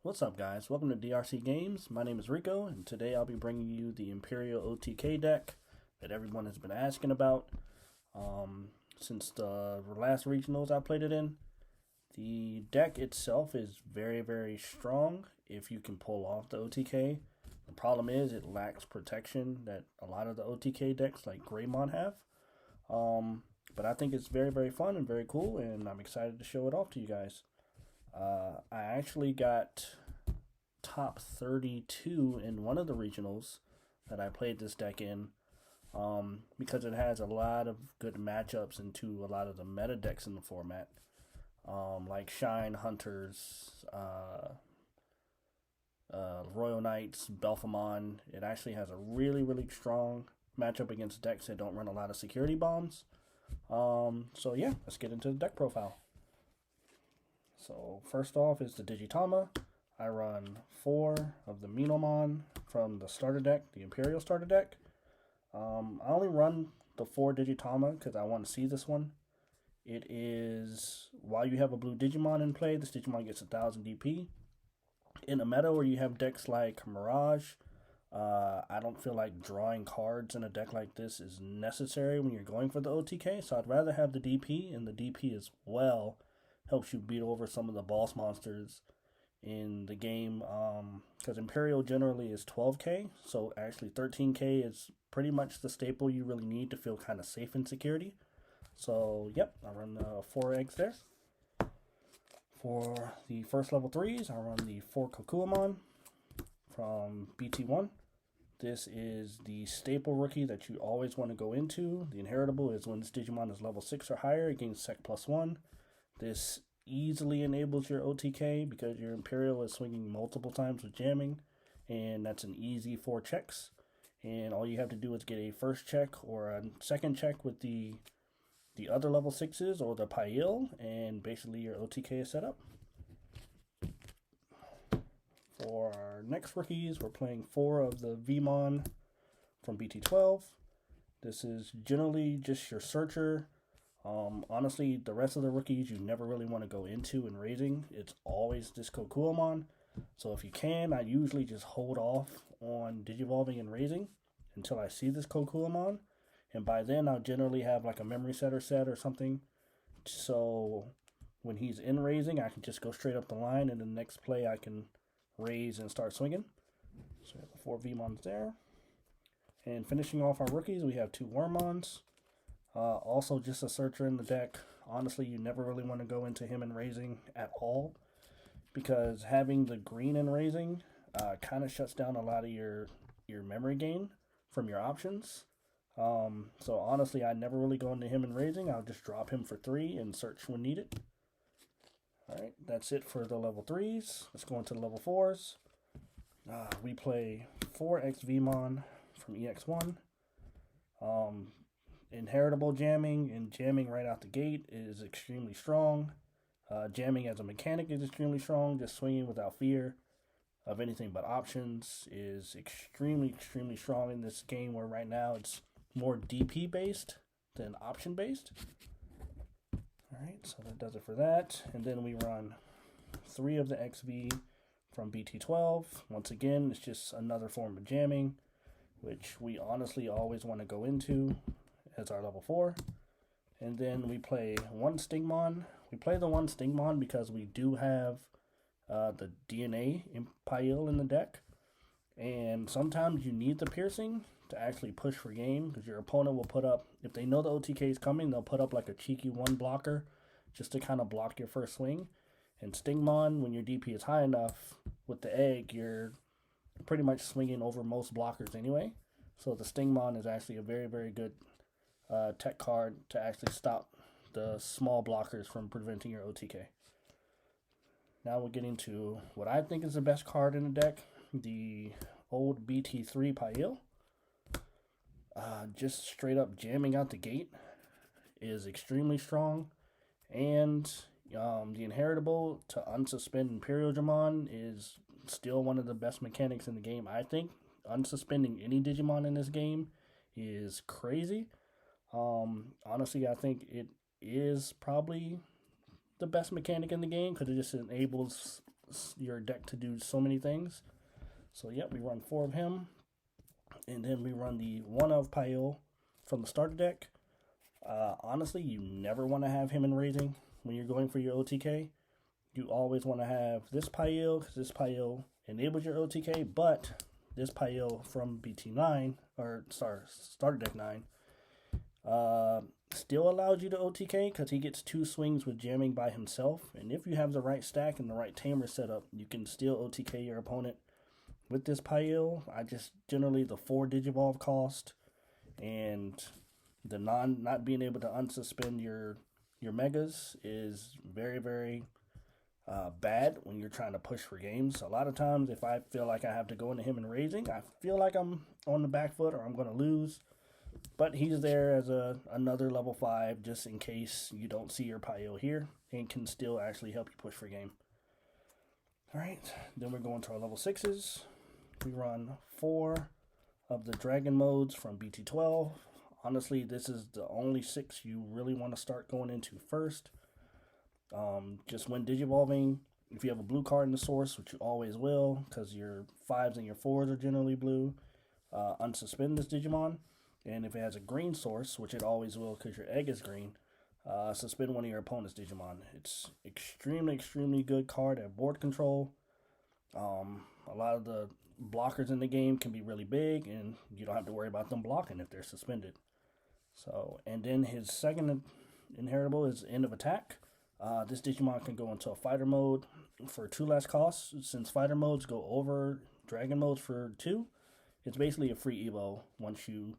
What's up, guys? Welcome to DRC Games. My name is Rico, and today I'll be bringing you the Imperial OTK deck that everyone has been asking about since the last regionals I played it in. The deck itself is very, very strong if you can pull off the OTK. The problem is it lacks protection that a lot of the OTK decks like Greymon have. But I think it's very, very fun and very cool, and I'm excited to show it off to you guys. I actually got top 32 in one of the regionals that I played this deck in because it has a lot of good matchups into a lot of the meta decks in the format, like Shine Hunters, Royal Knights, Belphemon. It actually has a really, really strong matchup against decks that don't run a lot of security bombs. So yeah, let's get into the deck profile. So first off is the Digitama. I run 4 of the Minomon from the starter deck, the Imperial starter deck. I only run the 4 Digitama because I want to see this one. It is, while you have a blue Digimon in play, this Digimon gets 1000 DP. In a meta where you have decks like Mirage, I don't feel like drawing cards in a deck like this is necessary when you're going for the OTK, so I'd rather have the DP, and the DP as well helps you beat over some of the boss monsters in the game, because Imperial generally is 12k, so actually 13k is pretty much the staple you really need to feel kind of safe in security. So yep, I run 4 eggs there. For the first level 3s, I run the 4 Kokuamon from BT1. This is the staple rookie that you always want to go into. The inheritable is when this Digimon is level 6 or higher, it gains Sec +1. This easily enables your OTK because your Imperial is swinging multiple times with jamming, and that's an easy 4 checks. And all you have to do is get a first check or a second check with the other level 6s or the Pail, and basically your OTK is set up. For our next rookies, we're playing 4 of the Vmon from BT12. This is generally just your searcher. Honestly, the rest of the rookies you never really want to go into in raising. It's always this Kokuamon. So if you can, I usually just hold off on Digivolving and raising until I see this Kokuamon. And by then, I'll generally have like a memory setter set or something. So when he's in raising, I can just go straight up the line, and the next play I can raise and start swinging. So we have the 4 Vmons there. And finishing off our rookies, we have 2 Wormmons. Also just a searcher in the deck. Honestly, you never really want to go into him in raising at all, because having the green in raising kind of shuts down a lot of your memory gain from your options. So honestly, I never really go into him in raising. I'll just drop him for 3 and search when needed. Alright, that's it for the level 3s. Let's go into the level 4s. We play 4 XVmon from EX1. Inheritable jamming and jamming right out the gate is extremely strong. Jamming as a mechanic is extremely strong. Just swinging without fear of anything but options is extremely, extremely strong in this game, where right now it's more DP based than option based. Alright, so that does it for that. And then we run 3 of the XV from BT12. Once again, it's just another form of jamming, which we honestly always want to go into as our level 4. And then we play 1 Stingmon. We play the 1 Stingmon because we do have the DNA Impile in the deck. And sometimes you need the piercing to actually push for game, because your opponent will put up, if they know the OTK is coming, they'll put up like a cheeky 1 blocker just to kind of block your first swing. And Stingmon, when your DP is high enough with the egg, you're pretty much swinging over most blockers anyway. So the Stingmon is actually a very, very good tech card to actually stop the small blockers from preventing your OTK. Now we're getting to what I think is the best card in the deck, the old BT3 Pail. Just straight up jamming out the gate is extremely strong, and the inheritable to unsuspend Imperialdramon is still one of the best mechanics in the game. I think unsuspending any Digimon in this game is crazy. Honestly, I think it is probably the best mechanic in the game because it just enables your deck to do so many things. So yep, we run 4 of him, and then we run the 1 of Pail from the starter deck. Honestly, you never want to have him in raising when you're going for your OTK. You always want to have this Pail, because this Pail enables your OTK, but this Pail from BT9, or starter deck 9, still allows you to OTK because he gets 2 swings with jamming by himself. And if you have the right stack and the right tamer set up, you can still OTK your opponent with this Pail. I just generally the 4 Digivolve cost and the not being able to unsuspend your megas is very, very bad when you're trying to push for games. A lot of times, if I feel like I have to go into him in raising, I feel like I'm on the back foot or I'm going to lose. But he's there as another level 5 just in case you don't see your Paio here and can still actually help you push for game. Alright, then we're going to our level 6s. We run 4 of the dragon modes from BT12. Honestly, this is the only 6 you really want to start going into first. Just when digivolving, if you have a blue card in the source, which you always will, because your 5s and your 4s are generally blue, unsuspend this Digimon. And if it has a green source, which it always will because your egg is green, suspend one of your opponent's Digimon. It's extremely, extremely good card at board control. A lot of the blockers in the game can be really big, and you don't have to worry about them blocking if they're suspended. So, and then his second inheritable is End of Attack. This Digimon can go into a fighter mode for 2 less costs. Since fighter modes go over dragon modes for 2, it's basically a free evo once you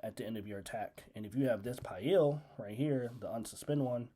at the end of your attack. And if you have this Pail right here, the unsuspend one,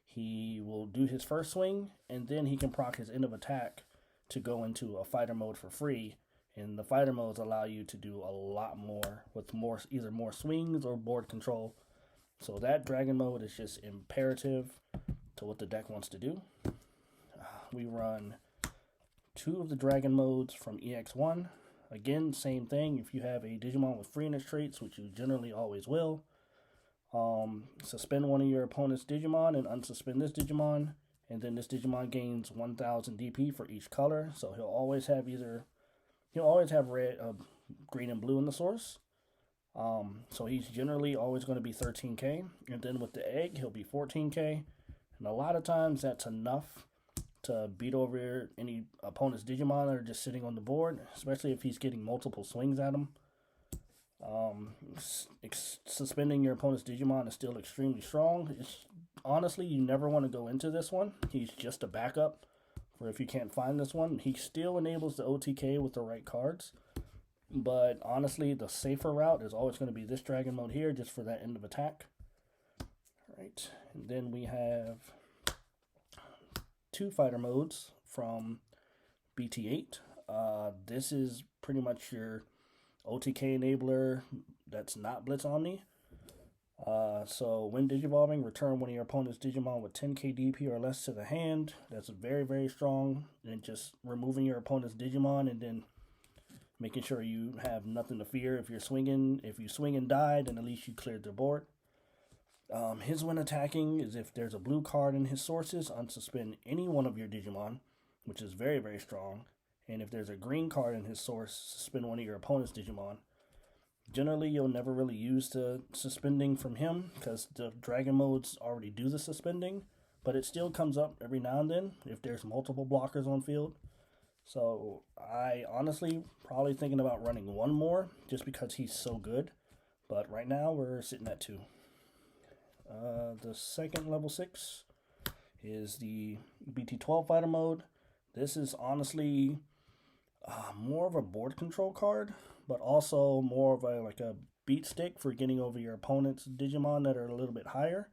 he will do his first swing, and then he can proc his End of Attack to go into a fighter mode for free. And the fighter modes allow you to do a lot more with either more swings or board control. So that dragon mode is just imperative to what the deck wants to do. We run 2 of the dragon modes from EX1. Again, same thing. If you have a Digimon with freeness traits, which you generally always will, suspend one of your opponent's Digimon and unsuspend this Digimon. And then this Digimon gains 1000 DP for each color. So he'll always have red, green, and blue in the source. So he's generally always going to be 13k. And then with the egg, he'll be 14k. And a lot of times that's enough to beat over any opponent's Digimon that are just sitting on the board, especially if he's getting multiple swings at him. Suspending your opponent's Digimon is still extremely strong. Honestly, you never want to go into this one. He's just a backup for if you can't find this one. He still enables the OTK with the right cards. But honestly, the safer route is always going to be this dragon mode here, just for that End of Attack. Alright, and then we have 2 fighter modes from BT8. This is pretty much your OTK enabler that's not Blitz Omni. So when digivolving, return one of your opponent's Digimon with 10k DP or less to the hand. That's very, very strong. And just removing your opponent's Digimon and then making sure you have nothing to fear if you're swinging. If you swing and die, then at least you cleared the board. His when attacking is if there's a blue card in his sources, unsuspend any one of your Digimon, which is very, very strong. And if there's a green card in his source, suspend one of your opponent's Digimon. Generally, you'll never really use the suspending from him because the dragon modes already do the suspending, but it still comes up every now and then if there's multiple blockers on field. So I honestly probably thinking about running 1 more just because he's so good. But right now we're sitting at 2. The second level 6 is the BT12 fighter mode. This is honestly more of a board control card, but also more of a beat stick for getting over your opponent's Digimon that are a little bit higher.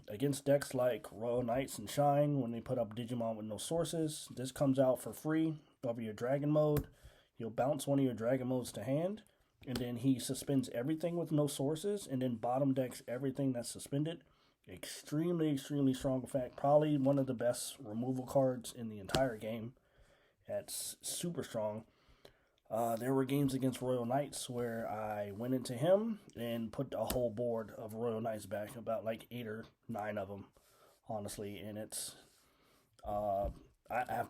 Against decks like Royal Knights and Shine, when they put up Digimon with no sources, this comes out for free over your dragon mode. You'll bounce one of your dragon modes to hand, and then he suspends everything with no sources, and then bottom decks everything that's suspended. Extremely, extremely strong effect. Probably one of the best removal cards in the entire game. That's super strong. There were games against Royal Knights where I went into him and put a whole board of Royal Knights back, about like 8 or 9 of them, honestly. And it's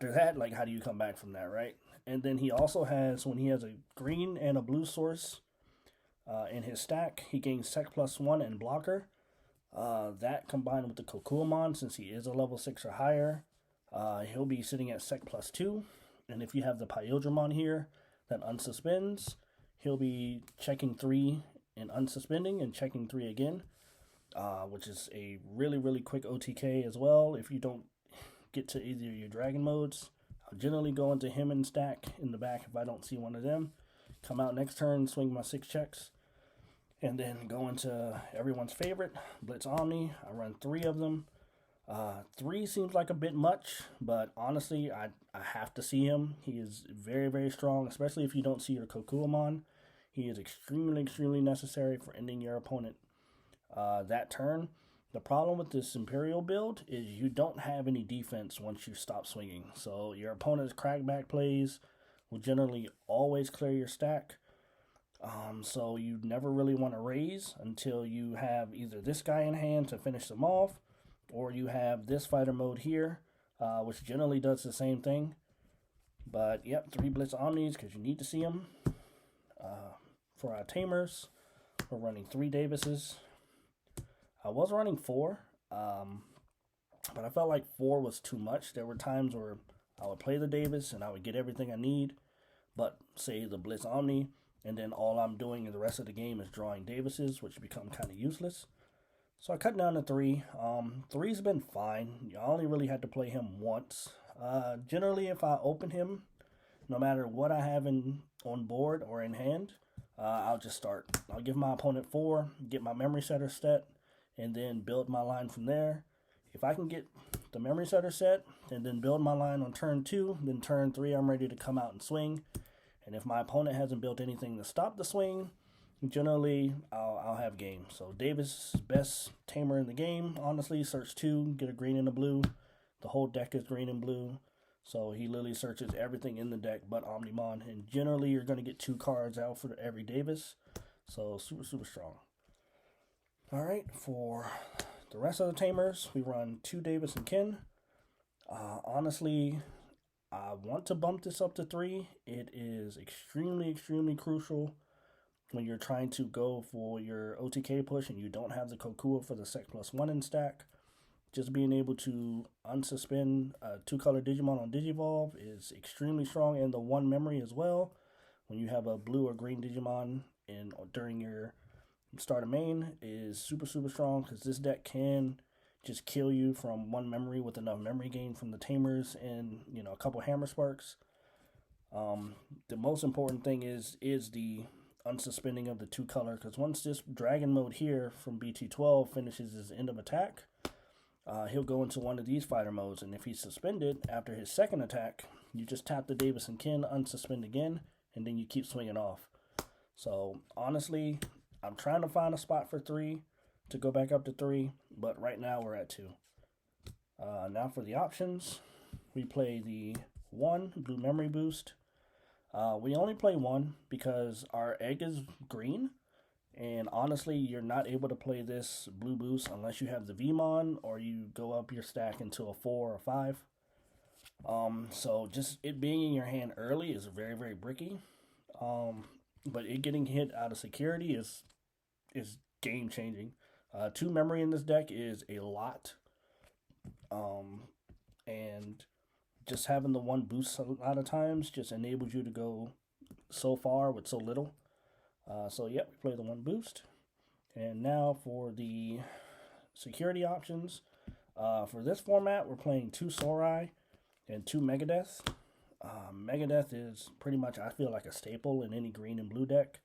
after that, like, how do you come back from that, right? And then he also has, when he has a green and a blue source in his stack, he gains Sec+1 and blocker. That combined with the Kokuamon, since he is a level 6 or higher, he'll be sitting at Sec+2. And if you have the Pyodramon here that unsuspends, he'll be checking 3 and unsuspending and checking 3 again, which is a really, really quick OTK as well. If you don't get to either your dragon modes, I'll generally go into him and stack in the back if I don't see one of them. Come out next turn, swing my 6 checks, and then go into everyone's favorite, Blitz Omni. I run 3 of them. 3 seems like a bit much, but honestly, I have to see him. He is very, very strong, especially if you don't see your Kokuamon. He is extremely, extremely necessary for ending your opponent that turn. The problem with this Imperial build is you don't have any defense once you stop swinging. So your opponent's crackback plays will generally always clear your stack. So you never really want to raise until you have either this guy in hand to finish them off, or you have this fighter mode here, which generally does the same thing. But yep, 3 Blitz Omnis because you need to see them. For our tamers, we're running 3 Davises. I was running 4, but I felt like 4 was too much. There were times where I would play the Davis and I would get everything I need, but say the Blitz Omni, and then all I'm doing in the rest of the game is drawing Davises, which become kind of useless. So I cut down to 3. 3's been fine. I only really had to play him once. Generally, if I open him, no matter what I have on board or in hand, I'll just start. I'll give my opponent 4, get my memory setter set, and then build my line from there. If I can get the memory setter set and then build my line on turn 2, then turn 3 I'm ready to come out and swing. And if my opponent hasn't built anything to stop the swing, generally I'll have game. So Davis, best tamer in the game, honestly. Search 2, get a green and a blue. The whole deck is green and blue, so he literally searches everything in the deck but Omnimon, and generally you're going to get 2 cards out for every Davis, so super, super strong. Alright, for the rest of the tamers, we run 2 Davis and Ken. Honestly, I want to bump this up to 3. It is extremely, extremely crucial when you're trying to go for your OTK push and you don't have the Kokua for the Sec+1 in stack. Just being able to unsuspend 2-color Digimon on Digivolve is extremely strong, and the 1 memory as well. When you have a blue or green Digimon during your start of main is super, super strong, because this deck can just kill you from 1 memory with enough memory gain from the tamers and, you know, a couple hammer sparks. The most important thing is the unsuspending of the 2-color, because once this dragon mode here from BT12 finishes his end of attack, he'll go into one of these fighter modes, and if he's suspended after his second attack, you just tap the Davis and Ken, unsuspend again, and then you keep swinging off. So honestly, I'm trying to find a spot for 3 to go back up to 3, but right now we're at 2. Now for the options, we play the 1 blue memory boost. We only play 1 because our egg is green, and honestly, you're not able to play this blue boost unless you have the Vmon or you go up your stack into a 4 or 5. So just it being in your hand early is very, very bricky. But it getting hit out of security is game changing. 2 memory in this deck is a lot. And just having the 1 boost a lot of times just enables you to go so far with so little. So yep, we play the 1 boost. And now for the security options. For this format, we're playing 2 Sorai and 2 Megadeth. Megadeth is pretty much, I feel like, a staple in any green and blue deck.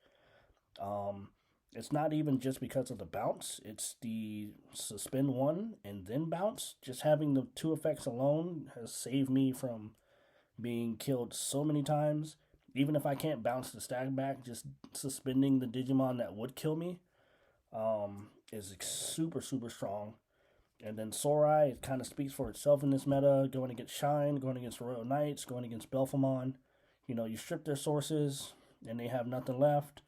It's not even just because of the bounce. It's the suspend 1 and then bounce. Just having the 2 effects alone has saved me from being killed so many times. Even if I can't bounce the stack back, just suspending the Digimon that would kill me is super, super strong. And then Sorai, it kind of speaks for itself in this meta, going against Shine, going against Royal Knights, going against Belphemon. You know, you strip their sources, and they have nothing left,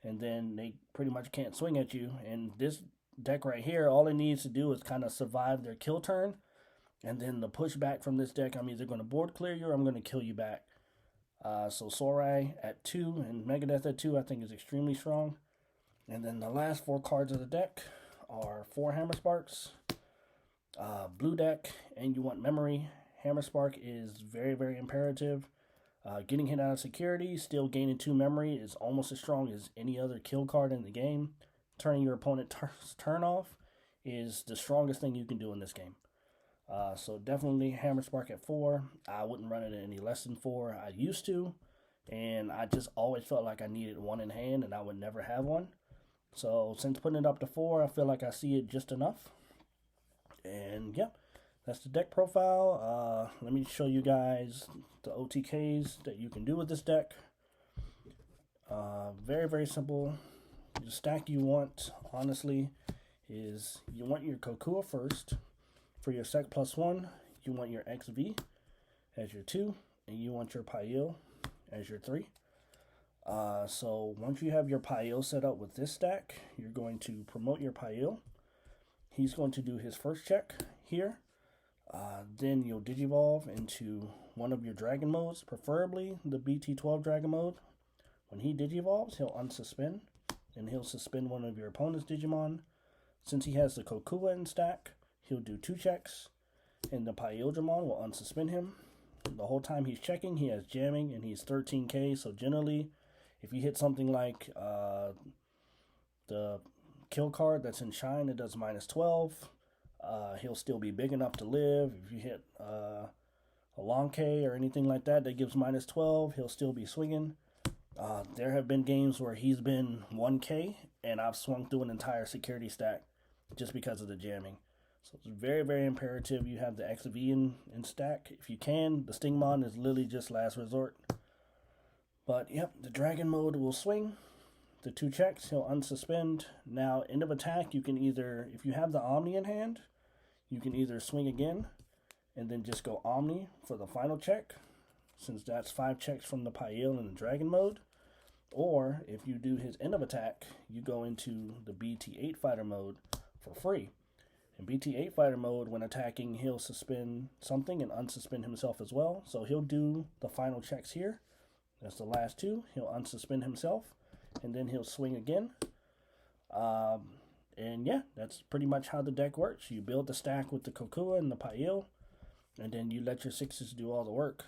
and then they pretty much can't swing at you. And this deck right here, all it needs to do is kind of survive their kill turn, And then the pushback from this deck, I'm either going to board clear you or I'm going to kill you back. So Sorai at 2 and Megadeth at 2 I think is extremely strong. And then the last 4 cards of the deck are 4 Hammer Sparks, blue deck, and you want memory. Hammer Spark is very, very imperative. Getting hit out of security, still gaining 2 memory is almost as strong as any other kill card in the game. Turning your opponent's turn off is the strongest thing you can do in this game. So definitely Hammer Spark at 4. I wouldn't run it at any less than 4. I used to, and I just always felt like I needed 1 in hand, and I would never have 1. So since putting it up to 4, I feel like I see it just enough. And yep, that's the deck profile. Let me show you guys the OTKs that you can do with this deck. Very, very simple. The stack you want, honestly, is you want your Kokua first. For your Sec +1, you want your XV as your 2, and you want your Pail as your 3. So once you have your Pail set up with this stack, you're going to promote your Pail. He's going to do his first check here. Then you'll Digivolve into one of your Dragon modes, preferably the BT12 Dragon mode. When he Digivolves, he'll unsuspend, and he'll suspend one of your opponent's Digimon. Since he has the Kokua in stack, he'll do 2 checks, and the Imperialdramon will unsuspend him. The whole time he's checking, he has jamming, and he's 13k, so generally, if you hit something like the kill card that's in Shine, it does -12. He'll still be big enough to live. If you hit a long K or anything like that that gives -12, he'll still be swinging. There have been games where he's been 1k, and I've swung through an entire security stack just because of the jamming. So it's very, very imperative you have the XV in stack. If you can, the Stingmon is literally just last resort. But yep, the Dragon mode will swing. The 2 checks, he'll unsuspend. Now, end of attack, you can either, if you have the Omni in hand, you can either swing again and then just go Omni for the final check, since that's 5 checks from the Pael in the Dragon mode. Or, if you do his end of attack, you go into the BT8 fighter mode for free. In BT8 fighter mode, when attacking, he'll suspend something and unsuspend himself as well. So he'll do the final checks here. That's the last 2. He'll unsuspend himself, and then he'll swing again. And yeah, that's pretty much how the deck works. You build the stack with the Kokua and the Pael, and then you let your 6s do all the work.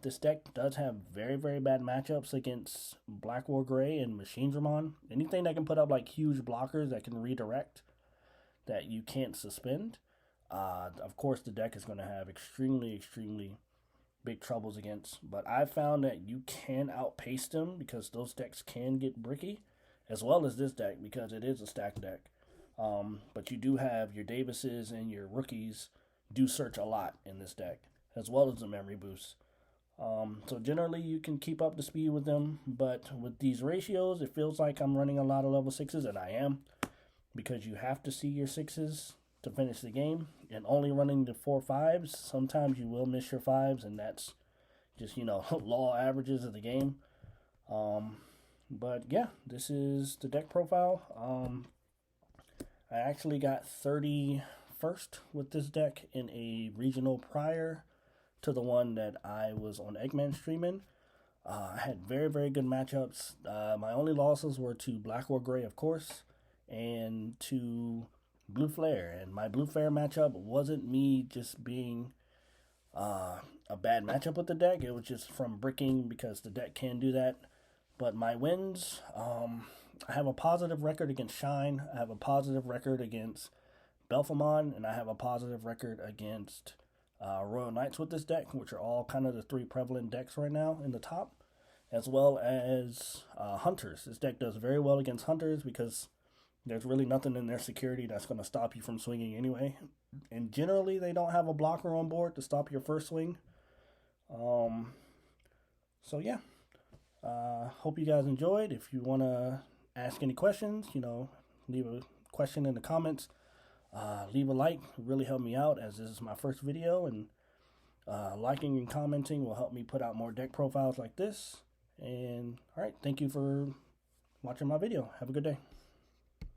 This deck does have very, very bad matchups against Black War Gray and Machinedramon. Anything that can put up like huge blockers that can redirect, that you can't suspend. Of course, the deck is going to have extremely, extremely big troubles against. But I found that you can outpace them because those decks can get bricky, as well as this deck because it is a stack deck. But you do have your Davises and your rookies do search a lot in this deck, as well as the memory boost. So generally you can keep up the speed with them, but with these ratios, it feels like I'm running a lot of level 6s, and I am, because you have to see your 6s to finish the game, and only running the 4 5s, sometimes you will miss your 5s, and that's just, law averages of the game. But yeah, this is the deck profile. I actually got 31st with this deck in a regional prior to the one that I was on Eggman streaming. I had very, very good matchups. My only losses were to Black War Gray, of course, and to Blue Flare. And my Blue Flare matchup wasn't me just being a bad matchup with the deck. It was just from bricking, because the deck can do that. But my wins, I have a positive record against Shine. I have a positive record against Belphemon, and I have a positive record against Royal Knights with this deck, which are all kind of the 3 prevalent decks right now in the top, as well as Hunters. This deck does very well against Hunters because there's really nothing in their security that's going to stop you from swinging anyway. And generally, they don't have a blocker on board to stop your first swing. So yeah, hope you guys enjoyed. If you want to ask any questions, leave a question in the comments. Leave a like, it really helped me out, as this is my first video, and liking and commenting will help me put out more deck profiles like this. And alright, thank you for watching my video. Have a good day.